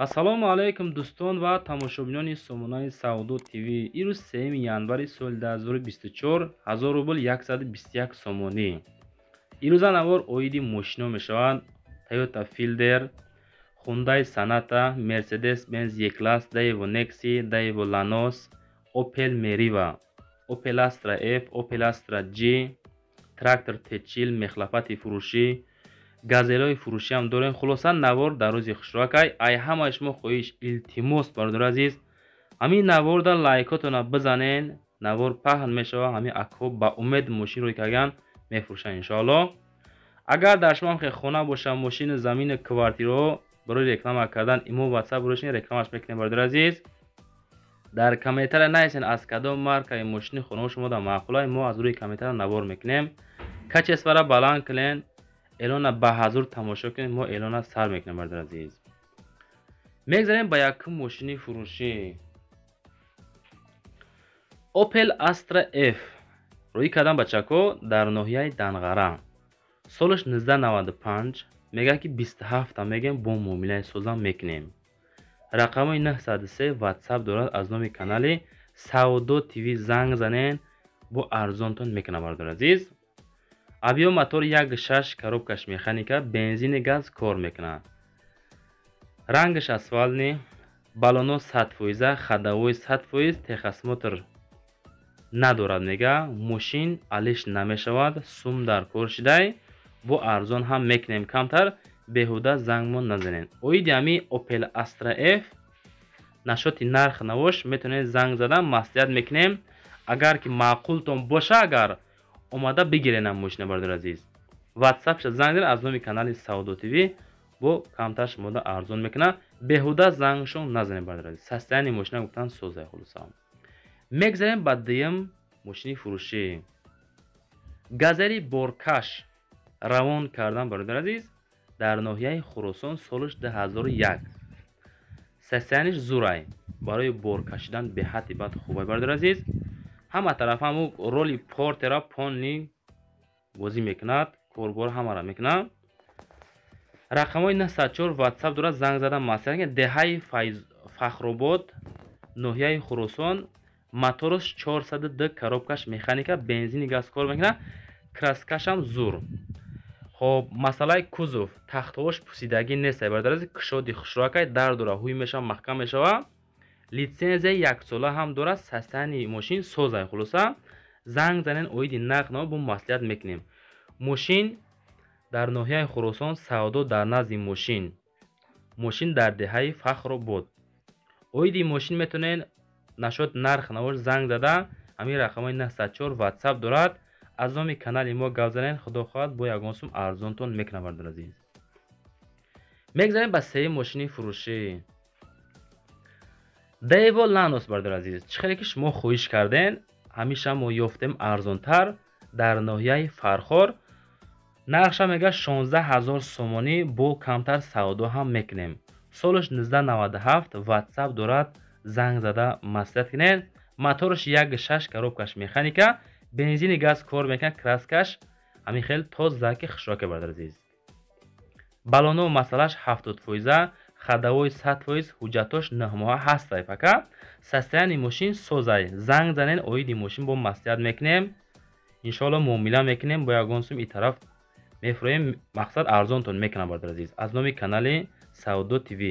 ассалому алайкум дӯстон ва тамошобинони сомонаи Саудо ТВ. Ирӯз 3 январи соли 2024 1000 рубл 121 сомонӣ. ирӯза навор оиди мошино мешаванд: Toyota Fielder, Hyundai Sonata, Mercedes-Benz E-Class, Daewoo Nexi, Daewoo Lanos, Opel Meriva, Opel Astra F, Opel Astra G, трактор Techil, мехлопати фурӯшӣ, газелои фурӯшӣ ҳам дорем. хулоса навор дар рӯзи хушрӯакай ай ҳамаи шумо хоҳиш илтимос бардор азиз, ҳамин наворда лайкотона бизанен. навор паҳн мешава, ҳамин акҳо ба умед мошинро кардаган мефурӯшанд иншоалло. агар дар шумо ҳам хона боша, мошини замини квартираҳо барои реклама кардан, имо ватсап брошин, рекламаш мекунем бардор азиз. дар комментария нависен аз кадом маркаи мошини хонаҳо шумода маъқулай, мо аз рӯи комментария навор мекунем. качесвара баланд килен, эълона ба ҳазур тамошо кунед, мо эълона сар мекунем бардор азиз. мегзарем ба якум мошини фурӯшӣ. Opel Astra F рӯи кардан ба чако дар ноҳияи Данғара. солаш 1995, мегӯяд ки 27 та мегем бо муомилаи созам мекунем. рақамои 903 ватсап дорад. аз номи канали Саудо ТВ занг занен, бо арзонтон мекунам бардор азиз. авио мотор 1.6 коробкаш механика, бензини газ кор мекунад. рангаш асфальтни, балоно 100%, хадавои 100%, техосмотр надорад мега, мошин алиш намешавад, сум дар кор шидай, бо арзон ҳам мекунем камтар, беҳуда зангмон назанен. оиди ами Opel Astra F нашоти нарх навош метавонед занг задан маслиҳат мекунем. агар ки маъқултон боша, агар омада бигирен мошина бардор азиз. ватсапша занг занед, аз номи канали Саудо ТВ бо камтар шумода арзон мекунад, беҳуда зангшон назанед бардор азиз. состояние мошина гуфтан созай хулоса. мегзарем ба дуюм мошини фурӯшӣ. газели боркаш равон кардан бардор азиз, дар ноҳияи Хуросон, солаш 2001. состояниш зурай, барои бор кашидан беҳади бад хубай бардор азиз. ҳама тараф ҳаму роли портера понни бозӣ мекунад, корбор ҳамара мекунад. рақамои 904 ватсап дорад, занг задан маслиҳат кунед. деҳаи Фахробод, ноҳияи Хуросон, мотораш 400D, коробкаш механика, бензини газ кор мекунад, краскашам зур. хоб масъалаи кузов, тахтаҳош пусидагӣ нест бардор азиз, кушоди хушрӯакай дар дора, ҳуй мешава, маҳкам мешава. литсензияи 1 сола ҳам дорад. состояние мошин созай хулоса. занг занен, оиди нақ наво бо маслиҳат мекунем. мошин дар ноҳияи Хуросон, савдо дар назди мошин. мошин дар деҳаи Фахробод. оиди мошин метавонед нашод нарх навош занг зада, ҳамин рақамои 904 ватсап дорад. аз номи канали мо гап занен, худо хоҳад бо ягон сум арзонтон мекунам бардор азиз. мегзарем ба сеюм мошини фурӯшӣ. Daewoo Lanos бардор азиз. чӣ хеле ки шумо хоҳиш карден, ҳамеша мо ёфтем арзонтар дар ноҳияи Фархор. нархша мега 16000 сомонӣ, бо камтар савдо ҳам мекунем. солаш 1997, ватсап дорад, занг зада маслиҳат кунед. мотораш 1.6 коробкаш механика, бензини газ кор мекунад, краскаш ҳамин хел тозаки хушрока бардор азиз. балоно масъалаш 70%, хадавои 100%, ҳуҷҷатош 9 моҳа ҳастай фака. состояние мошин созай. занг занен, оиди мошин бо маслиҳат мекунем. иншоалло муомила мекунем, бо ягон сум ин тараф мефурӯем, мақсад арзонтон мекунам бардор азиз. аз номи канали Саудо ТВ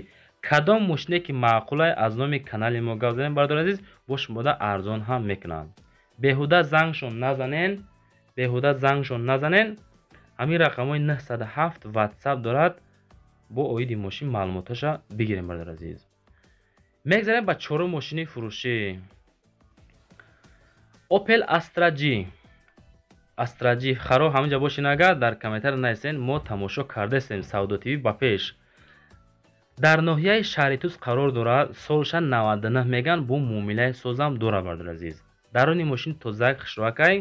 кадом мошине ки маъқулай, аз номи канали мо гап занем бардор азиз, бо шумода арзон ҳам мекунанд. беҳуда зангшон назанен, беҳуда зангшон назанен. ҳамин рақамои 907 ватсап дорад, бо оиди мошин маълумоташа бигирем бардор азиз. мегзарем ба чорум мошини фурӯшӣ. Opel Astra G. Astra G харо ҳаминҷа бошин, агар дар комментария нависен, мо тамошо кардастем Саудо ТВ ба пеш. дар ноҳияи шаҳри Туз қарор дорад, солша 99 меган, бо муомилаи созам дорад бардор азиз. дарони мошин тозак хушрӯакай,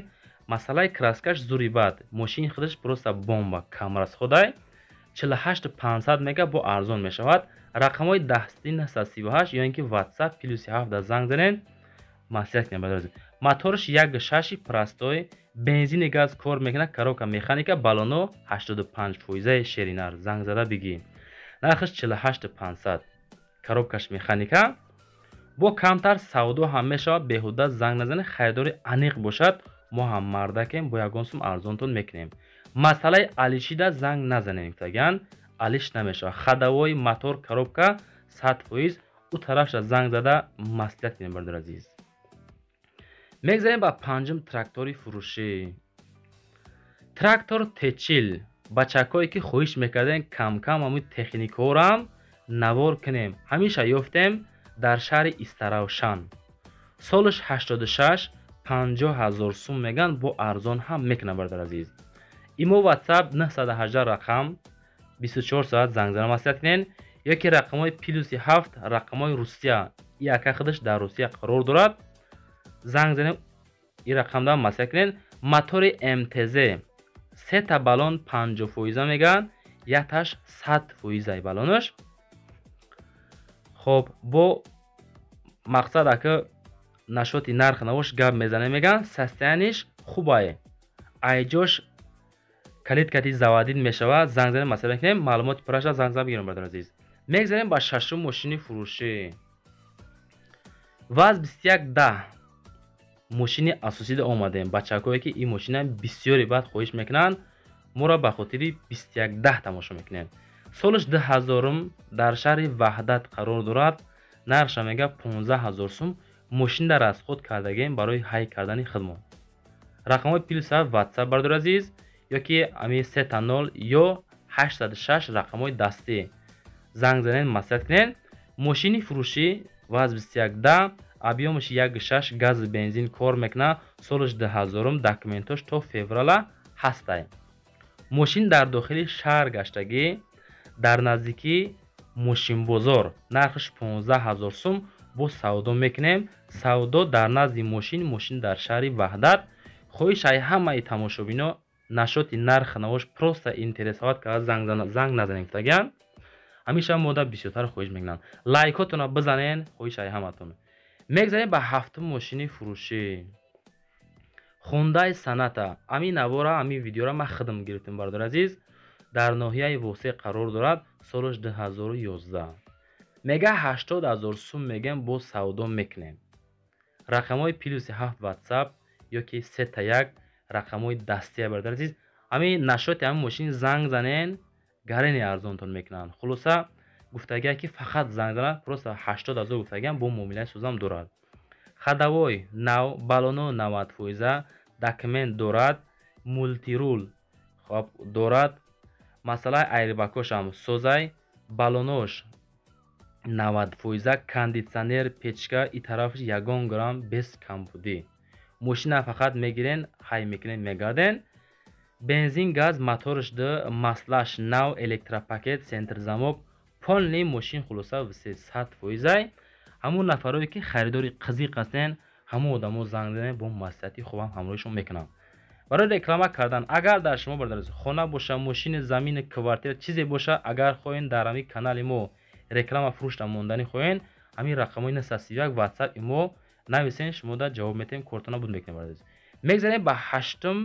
масъалаи краскаш зури бад, мошини худаш просто бомба, камрасходай. 48500 мега, бо арзон мешавад. рақамои дасти 938 ё ин ки ватсап +7 да занг занен, маслиҳат кунед бардор азиз. мотораш 1.6 простой, бензини газ кор мекунад, коробка механика, балоно 85% шеринар. занг зада бигӣ. нархаш 48500. коробкаш механика бо камтар савдо ҳам мешавад. беҳуда занг назанед, харидори аниқ бошад, мо ҳам мардакем бо ягон сум арзонтон мекунем. масъалаи алишида занг назанем гуфтаган алиш намешавад. хадавои мотор коробка 100%. ӯ тарафша занг зада маслиҳат кунем бардор азиз. мегзарем ба панҷум трактори фурӯшӣ. трактор techil. бачакҳое ки хоҳиш мекардем кам-кам ҳамин техникаҳоам навор кунем, ҳамеша ёфтем дар шаҳри Истаравшан. солаш 86 50,000 сум меган, бо арзон ҳам мекунам бардор азиз. имо WhatsApp 918 рақам 24 соат занг зада маслиҳат кунен, ёки рақамҳои +7 рақамҳои Русия. и ака худаш дар Русия қарор дорад. занг занем и рақамда маслиҳат кунен. мотори MTZ 3 та балон 50% меган, якташ 100% балонаш. хоб бо мақсад ака нашоти нарх навош гап мезанем, меган состояниш хубае, айҷош калиткати заводид мешавад. занг занем маслиҳат кунем, маълумоти пурраша занг зада бигирем бардор азиз. мегзарем ба шашум мошини фурӯшӣ. ВАЗ 2110 мошини асосида омадем. бачакҳое ки ин мошина бисёри бад хоҳиш мекунанд, моро ба хотири 2110 тамошо мекунем. солаш 2000 дар шаҳри ваҳдат қарор дорад. нархша мега 15000 сум. мошинда расход кардагем барои ҳай кардани хидмат. рақамҳои +7 WhatsApp бардор азиз, ёки ами 30 ё 806 рақамҳои дастӣ. занг занен маслиҳат кунен. мошини фурӯшӣ ВАЗ 2110 объёмаш 1.6 гази бензин кор мекунад. солаш 2000 документош то феврала ҳастай. мошин дар дохили шаҳр гаштагӣ дар наздикии мошинбозор. нархаш 15000 сум. бо савдо мекунем. савдо дар назди мошин дар шаҳри ваҳдат. хоҳишаи ҳамаи тамошобино нашоти нарх навош просто интересоват карда занг назанем гуфтаган ҳамеша мода бисёртар хоҳиш мекунанд. лайкотона бизанен хоҳишаи ҳаматон. мегзарем ба ҳафтум мошини фурӯшӣ. Hyundai Sonata. ами навора ами видеора ма хидм гирифтем бардор азиз. дар ноҳияи восеъ қарор дорад. солаш 2011. мега 80000 сум мегем, бо савдо мекунем. рақамҳои +7 WhatsApp ёки 3 рақамҳои дастия бардор азиз. ами нашоти ами мошин занг занен гарени арзонтон мекунанд. хулоса гуфтагия ки фақат занг занад просто 80000 гуфтагиам бо муомилаи сӯзам дорад. хадавой нав, балоно 90%, документ дорад, мултирул хоб дорад. масъалаи айрбакошам созай, балонош 90%, кондитсионер, печка и тарафаш 1 грамм без камбудӣ. мошина фақат мегирен, ҳай мекунен, мегарден. бензин, газ, моторш д, маслаш нав, электропакет, сентрзамок, полни мошин хулоса 100%. ҳамон нафарое ки харидори қызиқ ҳастен, ҳамон одамо занг занен, бо маслиҳати хубам ҳамроҳишон мекунам. барои реклама кардан, агар дар шумо бардор хона боша, мошини, замини, квартира чизе боша, агар хоҳен дар ҳамин канали мо реклама фурӯшта мондани хоҳен, ҳамин рақамҳои 931 WhatsApp имо нависен, шумо да ҷавоб метем, кортона буд мекунем бардор. мегзарем ба ҳаштум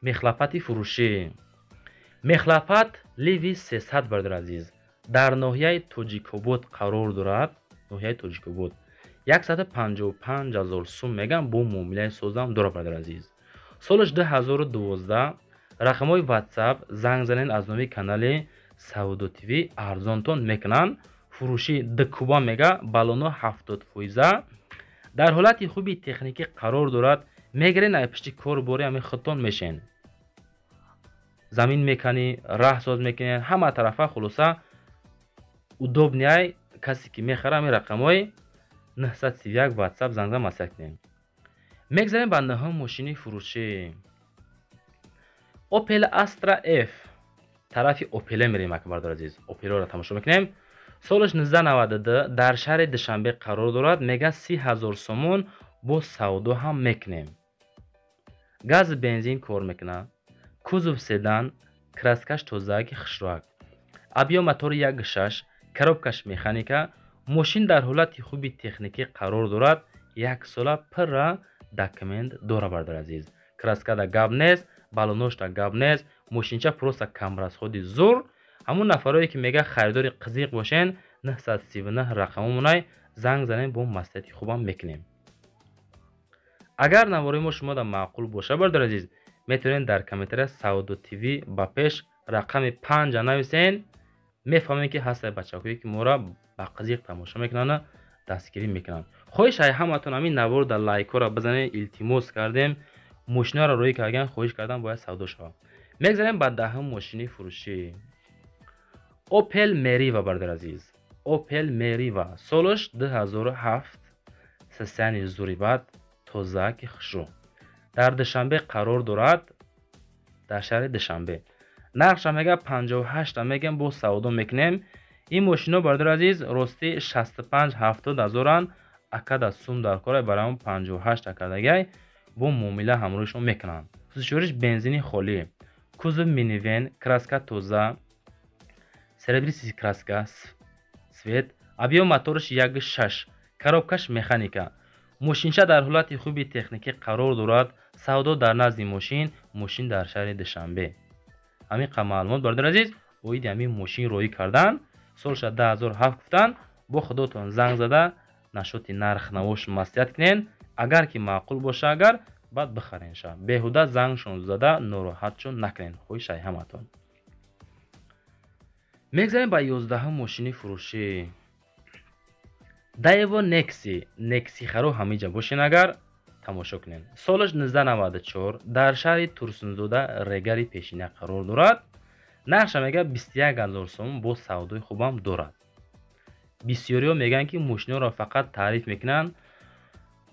мехлапати фурӯшӣ. мехлапат Livi 300 бардор азиз. дар ноҳияи Тоҷикобод қарор дорад. ноҳияи Тоҷикобод 155000 сум меган, бо муомилаи созам дорад бардор азиз. солаш 2012. рақамҳои WhatsApp занг занен аз номи канали Савдо ТВ арзонтон мекунанд. фурӯши дкуба мега, балоно 70%. дар ҳолати хуби техникӣ қарор дорад. мегирен ай пишти кор бори ами худтон мешен. замин мекани, раҳсоз мекунен, ҳама тарафа хулоса удобнияй касе ки мехара ами рақамҳои 931 WhatsApp занг зада маслиҳат кунем. мегзарем ба наҳум мошини фурӯшӣ. Opel Astra F. тарафи Opel мерем ака бардор азиз. Opel-ро тамошо мекунем. солаш 1992 дар шаҳри Душанбе қарор дорад. мега 30000 сомон, бо савдо ҳам мекунем. газ бензин кор мекунад. кузов седан, краскаш тозаги хушроак. объём мотори 1.6, коробкаш механика. мошин дар ҳолати хуби техникӣ қарор дорад. 1 сола пурра документ дора бардор азиз. краскада гап нест, балоношта гап нест, мошинча просто камрасходи зур. ҳамон нафарое ки мега харидори қызиқ бошен, 939 рақамумонай занг занем бо маслиҳати хубам мекунем. агар навори мо шумода маъқул боша бардор азиз, метавонед дар комментария Сауду ТВ ба пеш рақами 5 нависен. мефаҳмем ки ҳастаи бачакое ки мора ба қазиқ тамошо мекунанд, дастгирӣ мекунанд. хоҳиш ай ҳаматон ҳамин наворда лайкора бизанед, илтимос кардем, мошинаро рӯй кардан, хоҳиш кардан бояд савдо шавад. мегзарем ба даҳум мошини фурӯшӣ. Opel Meriva бардор азиз. Opel Meriva солаш 2007, сисяни зурибат, тозаки хушрӯ. дар душанбе қарор дорад, дар шаҳри Душанбе. нархша мега 58 мегем бо савдо мекунем. ин мошино бардор азиз рости 65-70 ҳазоран, акада сум дар кора барам 58 акадагай бо муомила ҳамроҳишон мекунанд. сӯзишвориш бензини холӣ, кузов минивен, краска тоза, серебристи краска, свет, абиё моториш 1.6, коробкаш механика. мошинча дар ҳолати хуби техникӣ қарор дорад. савдо дар назди мошин дар шаҳри Душанбе. ҳамин қа маълумот бардор азиз, оиди ҳамин мошин рӯй кардан, солша 2007 гуфтан. бо худотон занг зада нашоти нархнавош маслиҳат кунен. агар ки маъқул боша, агар баъд бихаренша. беҳуда зангшон зада нороҳатшон накунен. хоҳишай ҳаматон. мегзарем ба 11 мошини фурӯшӣ. Daewoo Nexi харо ҳамиҷа бошен, агар тамошо кунен. солаш 1994 дар шаҳри Турсунзода регари пешина қарор дорад. нархша мега 21000 сом бо савдои хубам дорад. бисёриҳо мегӯянд ки мошиноро фақат таъриф мекунанд.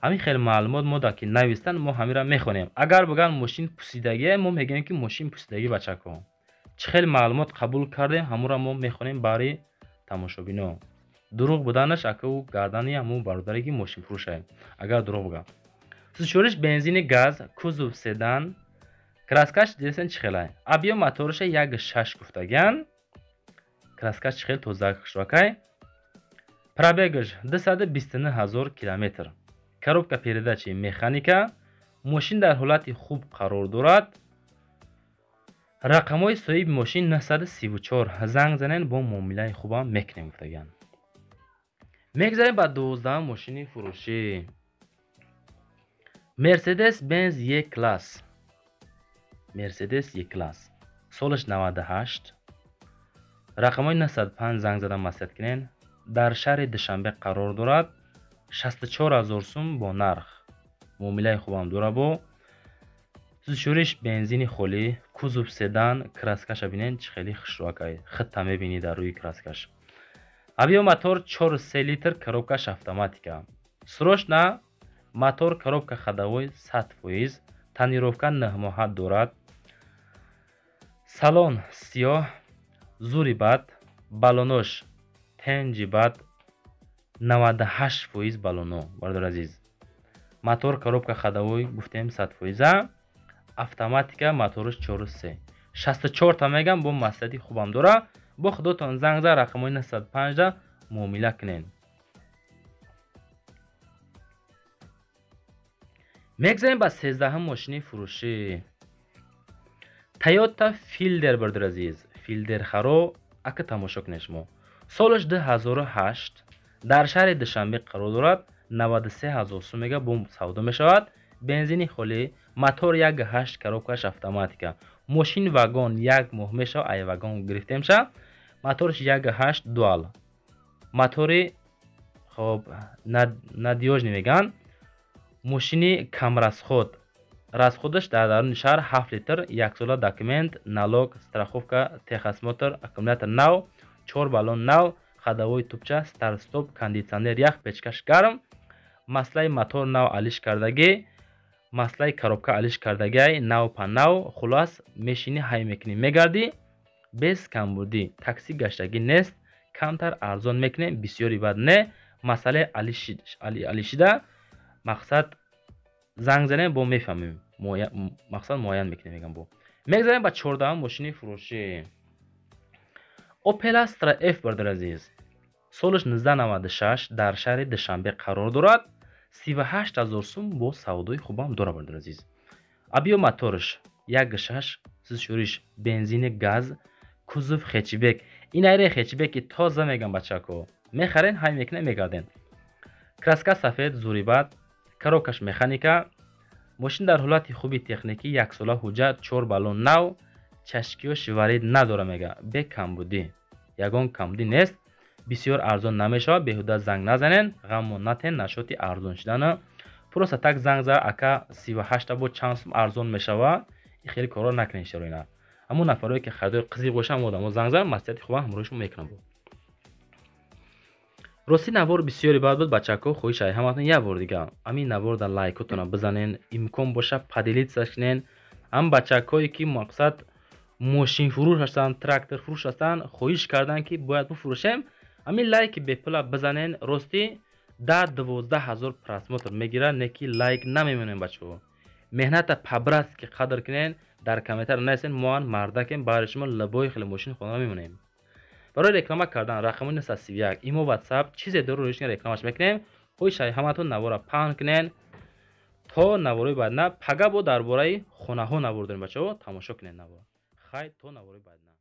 ҳамин хел маълумот мо дар ки навистанд, мо ҳамира мехонем. агар бигӯянд мошин пусидагие, мо мегӯем ки мошин пусидаги бачако. чӣ хел маълумот қабул кардем, ҳамуро мо мехонем бари тамошобино. дурӯғ буданаш акаву гардани ҳамун бародари ки мошин фурӯшай. агар дурӯғ бигӯям. сӯзишвориш бензини газ, кузов седан, краскаш дидесен чӣ хелай. абиё моториша 1.6 гуфтагиян. краскаш чӣ хел тоза шувакай. пробегаш 229 000 километр. коробка передачи механика. мошин дар ҳолати хуб қарор дорад. рақамҳои соҳиби мошин 934. занг занен бо муомилаи хубам мекунем гуфтагиян. мегзарем ба 12 мошини фурӯшӣ. Mercedes-Benz E-Class. Mercedes E-Class. солаш 98. рақамҳои 905 занг зада маслиҳат кунен. дар шаҳри Душанбе қарор дорад. 64000 сум бо нарх. муомилаи хубам дора бо. сӯзишвориш бензини холӣ, кузов седан, краскаша бинен чӣ хели хушрӯакай. хитта мебинӣ дар рӯи краскаш. абиё мотор 4 литр, коробкаш автоматика. срочна мотор, коробка ходовой 100%, тонировка 9 моҳа дорад. салон сиёҳ, зури бад, балонош тенҷи бад 98% балоно бардор азиз. мотор, коробка ходовой гуфтем 100%, автоматика, моториш 4 64 та мегам бо маслиҳати хубам дора. бо худотон занг зад рақамҳои 905 да муомила кунен. мегзарем ба 13 мошини фурӯшӣ. Toyota Fielder бардор азиз. Fielder харо ака тамошо кунед шумо. солаш 2008 дар шаҳри Душанбе қарор дорад. 93000 сум мега бо савдо мешавад. бензини холӣ, мотор 1.8, коробкаш автоматика. мошин вагон 1 моҳ мешавад, ай вагон гирифтемша. моториш 1.8 дуал. мотори хоб надёжни меган. мошини камрасход. расходаш дар даруни шаҳр 7 литр, 1 сола документ, налог, страховка, техосмотр, аккумулятор нав, 4 балон нав, ходовой тупча, старт стоп, кондитсионер ях, печкаш гарм, маслаи мотор нав алиш кардаги, маслаи коробка алиш кардагай, нав па нав. хулос мешини ҳай мекунӣ мегарди, без камбурдӣ, такси гаштагӣ нест, камтар арзон мекунем, бисёри бад не, масъалаи алишида, мақсад занг занем бо мефаҳмем, мақсад муайян мекунем мегам бо. мегзарем ба 14 мошини фурӯшӣ. Opel Astra F бардор азиз. солаш 1996 дар шаҳри Душанбе қарор дорад. 38000 сум бо савдои хубам дора бардор азиз. абиё моториш 1.6, сӯзишвориш бензини газ, кузов хечбек. ин айре хечбеки тоза мегам бачако. мехарен, ҳай мекунем, мегарден. краска сафед, зурибат, коробкаш механика. мошин дар ҳолати хуби техникӣ, яксола ҳуҷҷат, 4 баллон нав, чашкию шиварид надора мега, бе камбудӣ. ягон камбудӣ нест. бисёр арзон намешавад. беҳуда занг назанен, ғаммо натен нашоти арзон шидана. просто так занг зад, ака 38 бо чанд сум арзон мешавад. ин хеле корро накунед шароина. ҳамон нафароне ки харидори қизиқ бошанд, ҳамон одамо занг зад, маслиҳати хуба ҳамроҳишон мекунам. рости навор бисёри бад буд. бачаҳко, хоҳишай ҳаматон як бор дига амин наворда лайкотона бизанен, имкон боша поделитса шинен. ҳам бачаҳкое ки мақсад мошинфурӯш ҳастанд, трактор фурӯш ҳастанд, хоҳиш карданд ки бояд бифурӯшем. амин лайки бепула бизанен. рости 10-12 ҳазор просмотр мегирад, неки лайк намемонем бачаҳо. меҳната пабраст ки қадр кунен, дар комментар нависен, моан мардакем, баъди шумо лабои хеле мошин хона мемонем. барои реклама кардан рақамони 931 имо WhatsApp чизе дору рӯишни рекламаш мекунем. хоҳишай ҳаматон навора паҳн кунен. то навораи баъд на пага бо дар бораи хонаҳо навор дорем бачаҳо, тамошо кунед навор. хай то навораи баъд на.